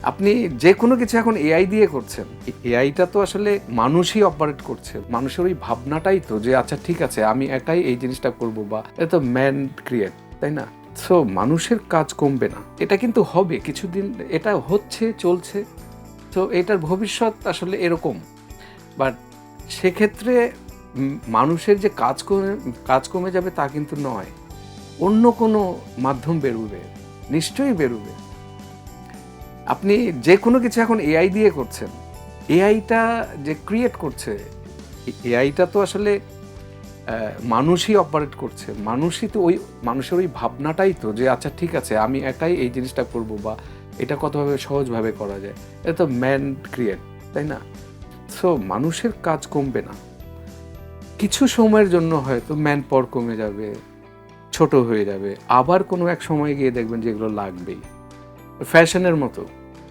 আপনি যে কোনো কিছু এখন এআই দিয়ে করছেন। এআইটা তো আসলে মানুষই অপারেট করছে। মানুষের ওই ভাবনাটাই তো যে আচ্ছা ঠিক আছে আমি একাই এই জিনিসটা করব, বা এটা তো ম্যান ক্রিয়েট, তাই না? সো মানুষের কাজ কমবে না, এটা কিন্তু হবে কিছুদিন, এটা হচ্ছে চলছে। তো এটার ভবিষ্যৎ আসলে এরকম। বাট সেক্ষেত্রে মানুষের যে কাজ কমে যাবে তা কিন্তু নয়। অন্য কোনো মাধ্যম বেরোবে, নিশ্চয়ই বেরোবে। আপনি যে কোনো কিছু এখন এআই দিয়ে করছেন। এআইটা যে ক্রিয়েট করছে, এআইটা তো আসলে মানুষই অপারেট করছে। মানুষই তো ওই মানুষের ওই ভাবনাটাই তো যে আচ্ছা ঠিক আছে আমি একাই এই জিনিসটা করব, বা এটা কতভাবে সহজভাবে করা যায়। এটা তো ম্যান ক্রিয়েট, তাই না? সো মানুষের কাজ কমবে না। কিছু সময়ের জন্য হয়তো ম্যান পাওয়ার কমে যাবে, ছোট হয়ে যাবে। আবার কোনো এক সময় গিয়ে দেখবেন যে এগুলো লাগবেই। ফ্যাশনের মতো।